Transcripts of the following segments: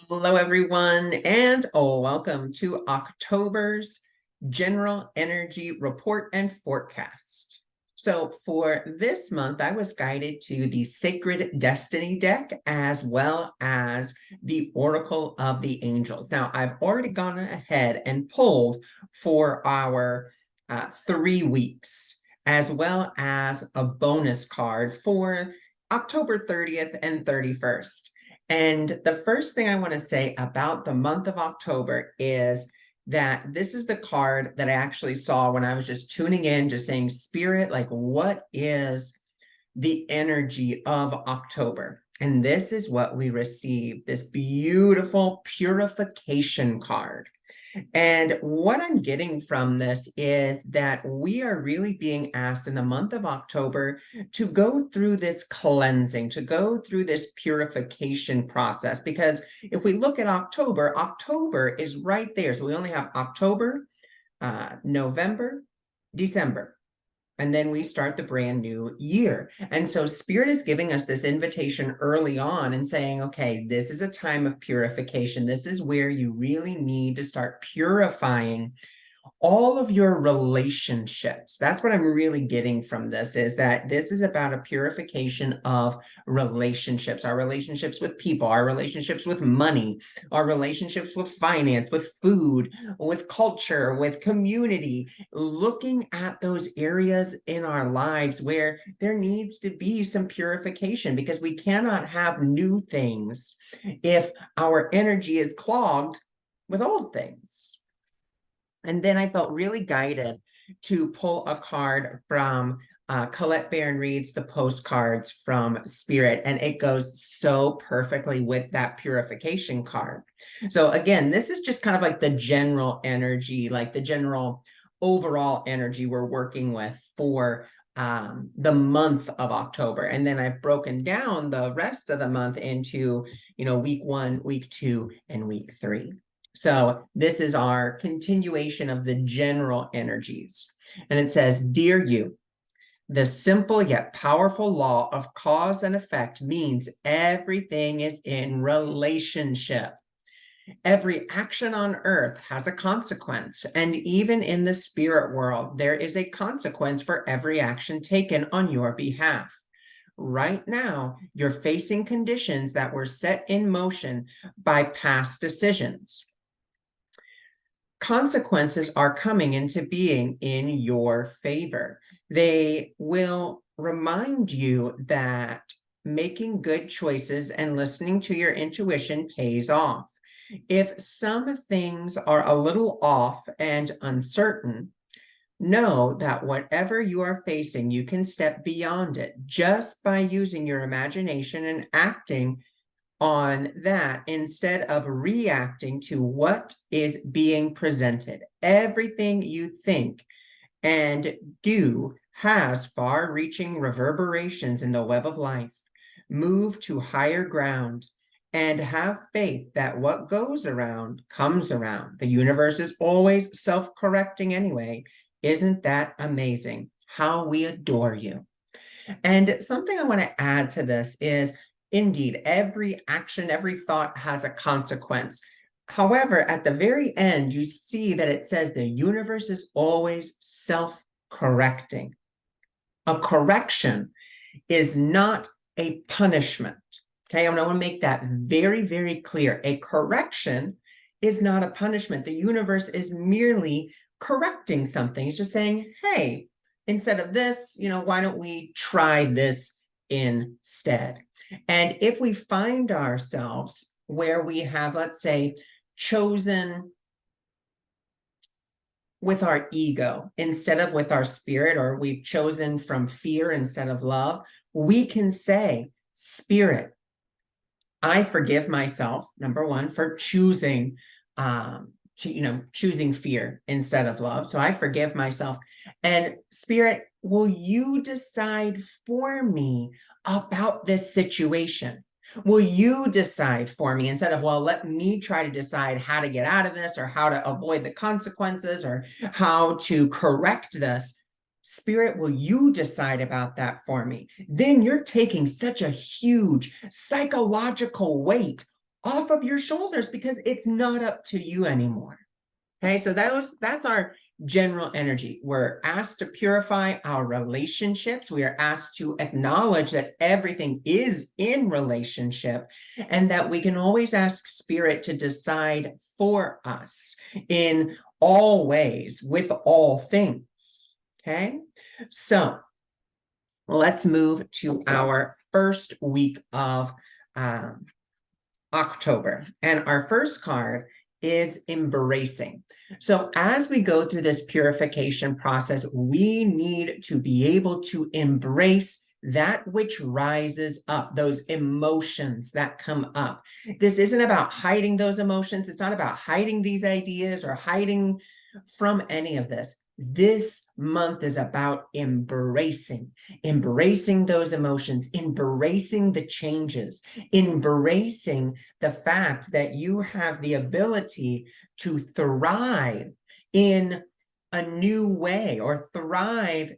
Hello, everyone, and welcome to October's General Energy Report and Forecast. So for this month, I was guided to the Sacred Destiny deck as well as the Oracle of the Angels. Now, I've already gone ahead and pulled for our 3 weeks, as well as a bonus card for October 30th and 31st. And the first thing I want to say about the month of October is that this is the card that I actually saw when I was just tuning in, just saying, Spirit, like, what is the energy of October? And this is what we received, this beautiful purification card. And what I'm getting from this is that we are really being asked in the month of October to go through this cleansing, to go through this purification process. Because if we look at October, October is right there. So we only have October, November, December. And then we start the brand new year. And so Spirit is giving us this invitation early on and saying, okay, this is a time of purification. This is where you really need to start purifying all of your relationships. That's what I'm really getting from this, is that this is about a purification of relationships, our relationships with people, our relationships with money, our relationships with finance, with food, with culture, with community, looking at those areas in our lives where there needs to be some purification, because we cannot have new things if our energy is clogged with old things. And then I felt really guided to pull a card from Colette Baron Reed's The Postcards from Spirit, and it goes so perfectly with that purification card. So again, this is just kind of like the general energy, like the general overall energy we're working with for the month of October. And then I've broken down the rest of the month into, week 1, week 2, and week 3. So this is our continuation of the general energies. And it says, Dear you, the simple yet powerful law of cause and effect means everything is in relationship. Every action on earth has a consequence, and even in the spirit world, there is a consequence for every action taken on your behalf. Right now, you're facing conditions that were set in motion by past decisions. Consequences are coming into being in your favor. They will remind you that making good choices and listening to your intuition pays off. If some things are a little off and uncertain, know that whatever you are facing, you can step beyond it just by using your imagination and acting on that instead of reacting to what is being presented. Everything you think and do has far-reaching reverberations in the web of life. Move to higher ground and have faith that what goes around comes around. The universe is always self-correcting anyway. Isn't that amazing? How we adore you. And something I want to add to this is, indeed, every action, every thought has a consequence. However, at the very end, you see that it says the universe is always self-correcting. A correction is not a punishment. Okay, I want to make that very, very clear. A correction is not a punishment. The universe is merely correcting something. It's just saying, hey, instead of this, why don't we try this instead? And if we find ourselves where we have, let's say, chosen with our ego instead of with our spirit, or we've chosen from fear instead of love, we can say, Spirit, I forgive myself, number one, for choosing choosing fear instead of love. So I forgive myself. And Spirit, will you decide for me about this situation? Will you decide for me instead of, well, let me try to decide how to get out of this, or how to avoid the consequences, or how to correct this? Spirit, will you decide about that for me? Then you're taking such a huge psychological weight off of your shoulders because it's not up to you anymore. Okay, so that's our general energy. We're asked to purify our relationships. We are asked to acknowledge that everything is in relationship and that we can always ask spirit to decide for us in all ways with all things. Okay, so let's move to our first week of October. And our first card is embracing. So as we go through this purification process, we need to be able to embrace that which rises up, those emotions that come up. This isn't about hiding those emotions. It's not about hiding these ideas or hiding from any of this. This month is about embracing those emotions, embracing the changes, embracing the fact that you have the ability to thrive in a new way or thrive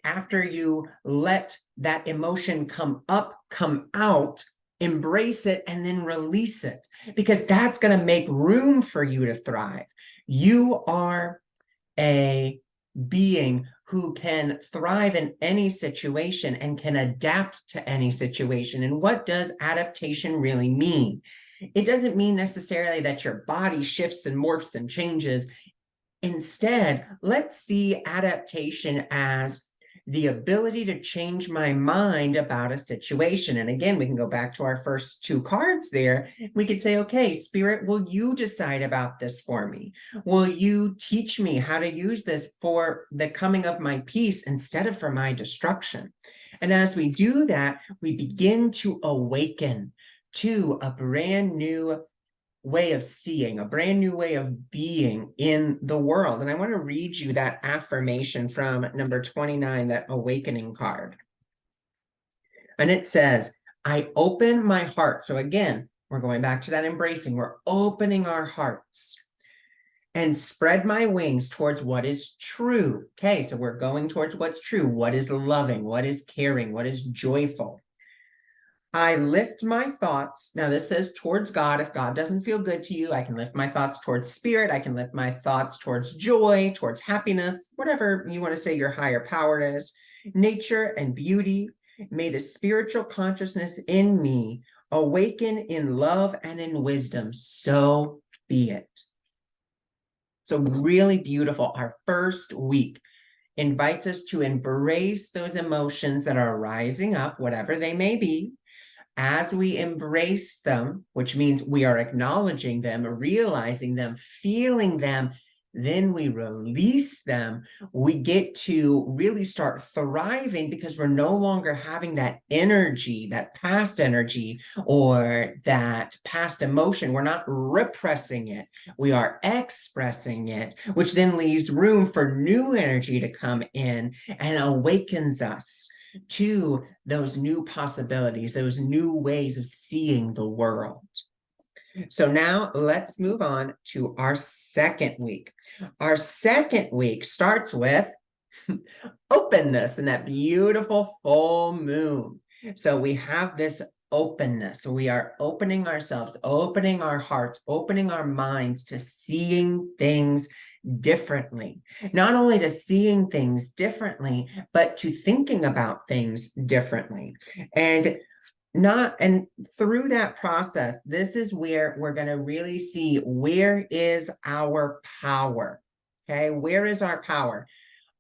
after you let that emotion come up, come out, embrace it, and then release it, because that's going to make room for you to thrive. You are a being who can thrive in any situation and can adapt to any situation. And what does adaptation really mean? It doesn't mean necessarily that your body shifts and morphs and changes. Instead, let's see adaptation as the ability to change my mind about a situation. And again, we can go back to our first two cards there. We could say, okay, Spirit, will you decide about this for me? Will you teach me how to use this for the coming of my peace instead of for my destruction? And as we do that, we begin to awaken to a brand new way of seeing, a brand new way of being in the world. And I want to read you that affirmation from number 29, that awakening card. And it says, I open my heart. So again, we're going back to that embracing. We're opening our hearts and spread my wings towards what is true. Okay, so we're going towards what's true. What is loving? What is caring? What is joyful? I lift my thoughts. Now this says towards God. If God doesn't feel good to you, I can lift my thoughts towards spirit. I can lift my thoughts towards joy, towards happiness, whatever you want to say your higher power is, nature and beauty. May the spiritual consciousness in me awaken in love and in wisdom. So be it. So really beautiful. Our first week invites us to embrace those emotions that are rising up, whatever they may be. As we embrace them, which means we are acknowledging them, realizing them, feeling them, then we release them, we get to really start thriving because we're no longer having that energy, that past energy or that past emotion. We're not repressing it. We are expressing it, which then leaves room for new energy to come in and awakens us to those new possibilities, those new ways of seeing the world. So now let's move on to our second week. Our second week starts with openness and that beautiful full moon. So we have this openness. So we are opening ourselves, opening our hearts, opening our minds to seeing things differently. Not only to seeing things differently, but to thinking about things differently. And through that process, this is where we're going to really see where is our power. Okay, where is our power?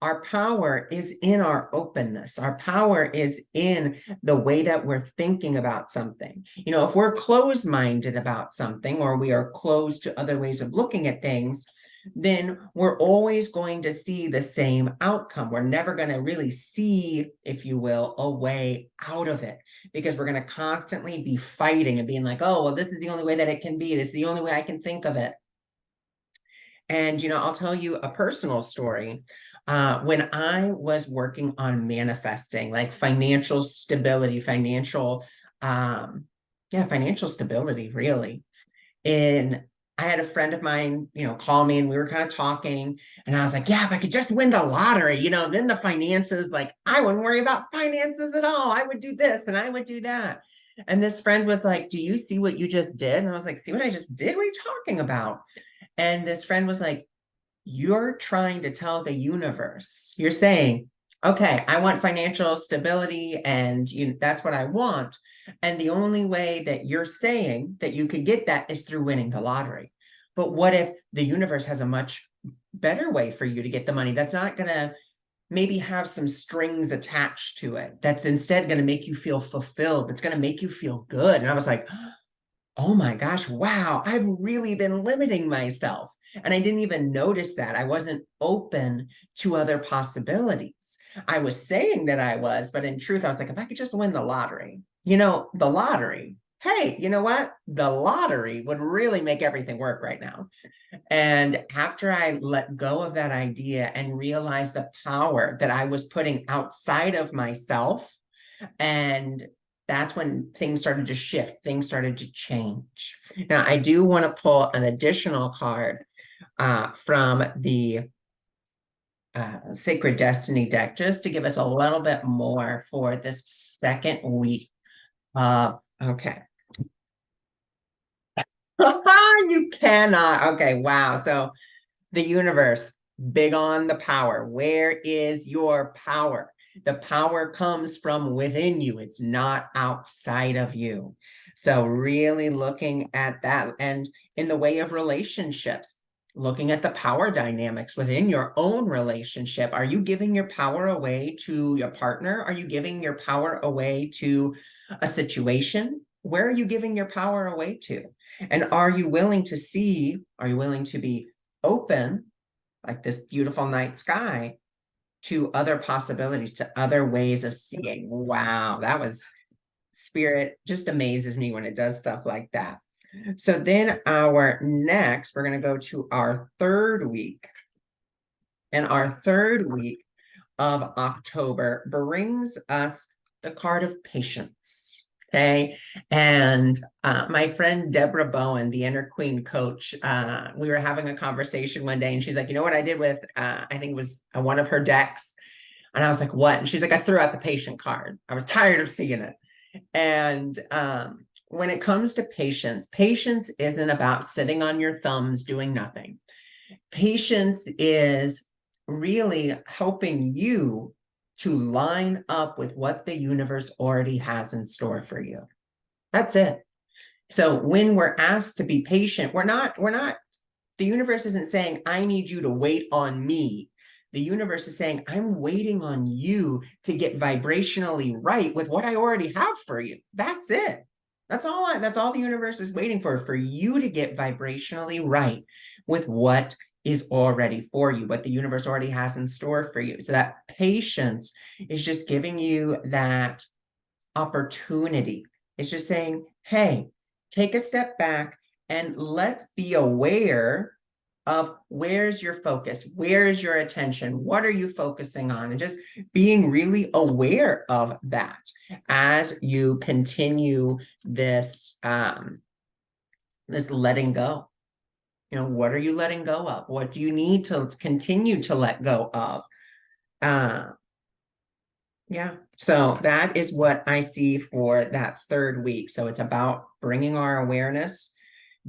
Our power is in our openness. Our power is in the way that we're thinking about something. You know, if we're closed-minded about something, or we are closed to other ways of looking at things, then we're always going to see the same outcome. We're never going to really see, if you will, a way out of it, because we're going to constantly be fighting and being like, oh, well, this is the only way that it can be. This is the only way I can think of it. And, you know, I'll tell you a personal story. When I was working on manifesting, like financial stability, financial stability, really. And I had a friend of mine, you know, call me and we were kind of talking, and I was like, yeah, if I could just win the lottery, you know, then the finances, like I wouldn't worry about finances at all. I would do this and I would do that. And this friend was like, do you see what you just did? And I was like, see what I just did? What are you talking about? And this friend was like, you're trying to tell the universe, you're saying, okay, I want financial stability and that's what I want. And the only way that you're saying that you could get that is through winning the lottery. But what if the universe has a much better way for you to get the money that's not going to maybe have some strings attached to it, that's instead going to make you feel fulfilled? It's going to make you feel good. And I was like, oh my gosh, wow, I've really been limiting myself. And I didn't even notice that. I wasn't open to other possibilities. I was saying that I was, but in truth, I was like, if I could just win the lottery, the lottery, hey, you know what? The lottery would really make everything work right now. And after I let go of that idea and realized the power that I was putting outside of myself, and that's when things started to shift, things started to change. Now, I do want to pull an additional card from the Sacred Destiny deck, just to give us a little bit more for this second week. Okay. You cannot. Okay, wow. So the universe, big on the power. Where is your power? The power comes from within you. It's not outside of you. So really looking at that, and in the way of relationships, looking at the power dynamics within your own relationship. Are you giving your power away to your partner? Are you giving your power away to a situation? Where are you giving your power away to? And are you willing to be open, like this beautiful night sky, to other possibilities, to other ways of seeing? Wow, that was spirit, just amazes me when it does stuff like that. So then we're going to go to our third week. And our third week of October brings us the card of patience. Okay. And my friend Deborah Bowen, the Inner Queen coach, we were having a conversation one day, and she's like, you know what I did with, I think it was one of her decks. And I was like, what? And she's like, I threw out the patient card. I was tired of seeing it. And when it comes to patience, patience isn't about sitting on your thumbs doing nothing. Patience is really helping you to line up with what the universe already has in store for you. That's it. So when we're asked to be patient, the universe isn't saying, I need you to wait on me. The universe is saying, I'm waiting on you to get vibrationally right with what I already have for you. That's it. That's all the universe is waiting for you to get vibrationally right with what is already for you, what the universe already has in store for you. So that patience is just giving you that opportunity. It's just saying, hey, take a step back and let's be aware of where's your focus, where is your attention, what are you focusing on, and just being really aware of that as you continue this this letting go. What are you letting go of? What do you need to continue to let go of? Yeah, so that is what I see for that third week. So it's about bringing our awareness,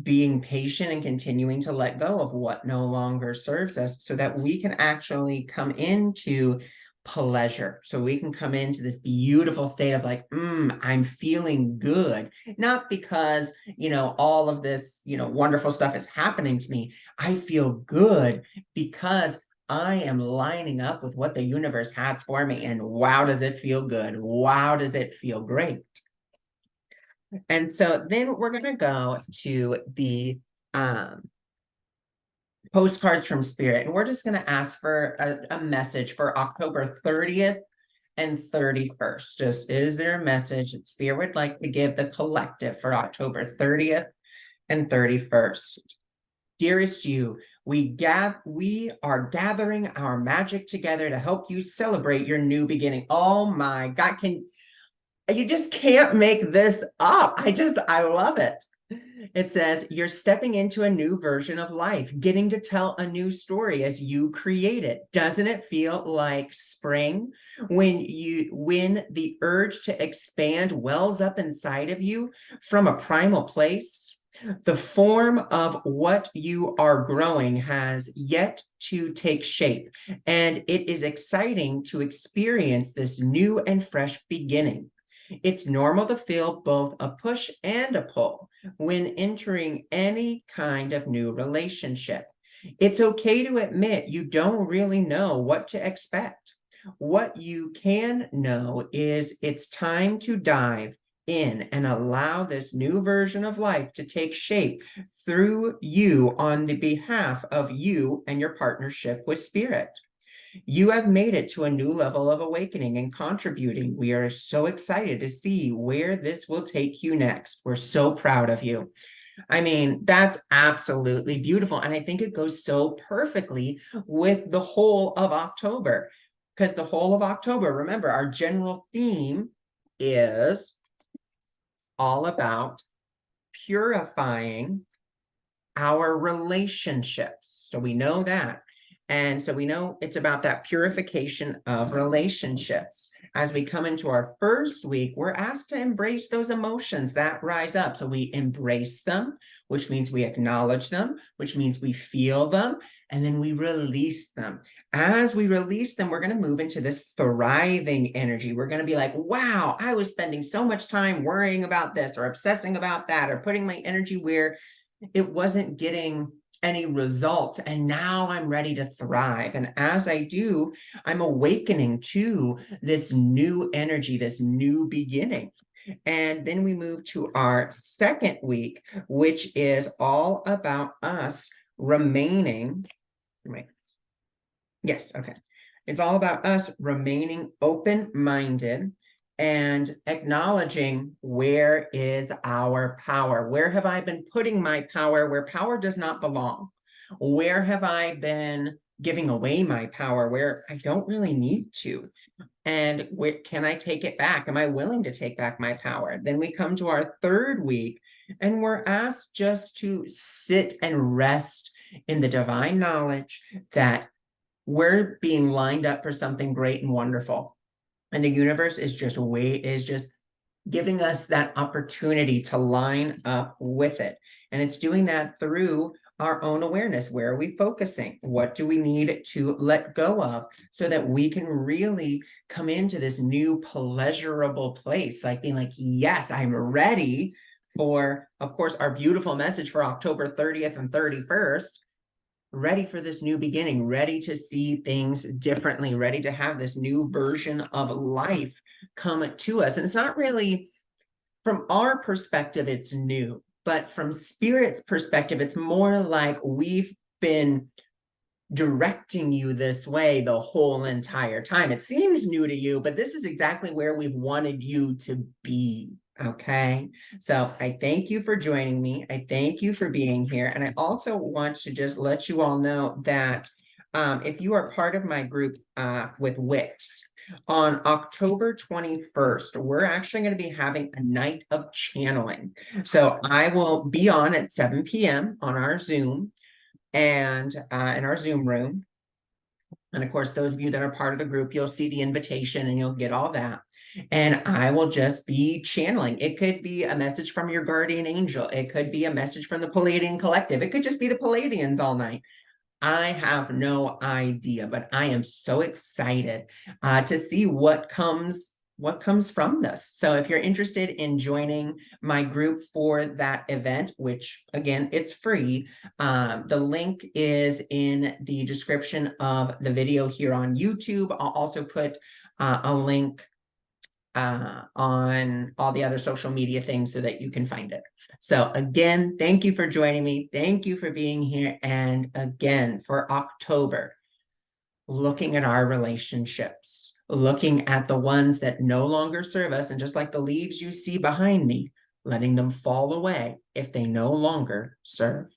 being patient, and continuing to let go of what no longer serves us, so that we can actually come into pleasure. So we can come into this beautiful state of like, I'm feeling good. Not because, all of this, wonderful stuff is happening to me. I feel good because I am lining up with what the universe has for me. And wow, does it feel good? Wow, does it feel great? And so then we're going to go to the postcards from spirit. And we're just going to ask for a message for October 30th and 31st. Just, is there a message that spirit would like to give the collective for October 30th and 31st? Dearest you, we are gathering our magic together to help you celebrate your new beginning. Oh my God, you just can't make this up. I love it. It says, you're stepping into a new version of life, getting to tell a new story as you create it. Doesn't it feel like spring when the urge to expand wells up inside of you from a primal place? The form of what you are growing has yet to take shape, and it is exciting to experience this new and fresh beginning. It's normal to feel both a push and a pull when entering any kind of new relationship. It's okay to admit you don't really know what to expect. What you can know is it's time to dive in and allow this new version of life to take shape through you on the behalf of you and your partnership with spirit. You have made it to a new level of awakening and contributing. We are so excited to see where this will take you next. We're so proud of you. I mean, that's absolutely beautiful. And I think it goes so perfectly with the whole of October, because the whole of October, remember, our general theme is all about purifying our relationships. So we know that. And so we know it's about that purification of relationships. As we come into our first week, we're asked to embrace those emotions that rise up. So we embrace them, which means we acknowledge them, which means we feel them, and then we release them. As we release them, we're going to move into this thriving energy. We're going to be like, wow, I was spending so much time worrying about this or obsessing about that or putting my energy where it wasn't getting any results, and now I'm ready to thrive. And as I do, I'm awakening to this new energy, this new beginning. And then we move to our second week, which is all about us remaining. Wait. Yes, okay. It's all about us remaining open-minded and acknowledging where is our power? Where have I been putting my power where power does not belong? Where have I been giving away my power where I don't really need to? And where can I take it back? Am I willing to take back my power? Then we come to our third week and we're asked just to sit and rest in the divine knowledge that we're being lined up for something great and wonderful. And the universe is just giving us that opportunity to line up with it. And it's doing that through our own awareness. Where are we focusing? What do we need to let go of so that we can really come into this new pleasurable place? Like being like, yes, I'm ready for, of course, our beautiful message for October 30th and 31st. Ready for this new beginning, ready to see things differently, ready to have this new version of life come to us. And it's not really, from our perspective, it's new, but from spirit's perspective, it's more like we've been directing you this way the whole entire time. It seems new to you, but this is exactly where we've wanted you to be. Okay, so I thank you for joining me. I thank you for being here. And I also want to just let you all know that if you are part of my group with Wix, on October 21st, we're actually going to be having a night of channeling. So I will be on at 7 p.m. on our Zoom and in our Zoom room. And of course, those of you that are part of the group, you'll see the invitation and you'll get all that. And I will just be channeling. It could be a message from your guardian angel. It could be a message from the Palladian Collective. It could just be the Palladians all night. I have no idea, but I am so excited to see what comes from this. So if you're interested in joining my group for that event, which again, it's free, the link is in the description of the video here on YouTube. I'll also put a link on all the other social media things so that you can find it. So again, thank you for joining me. Thank you for being here. And again, for October, looking at our relationships, looking at the ones that no longer serve us. And just like the leaves you see behind me, letting them fall away if they no longer serve.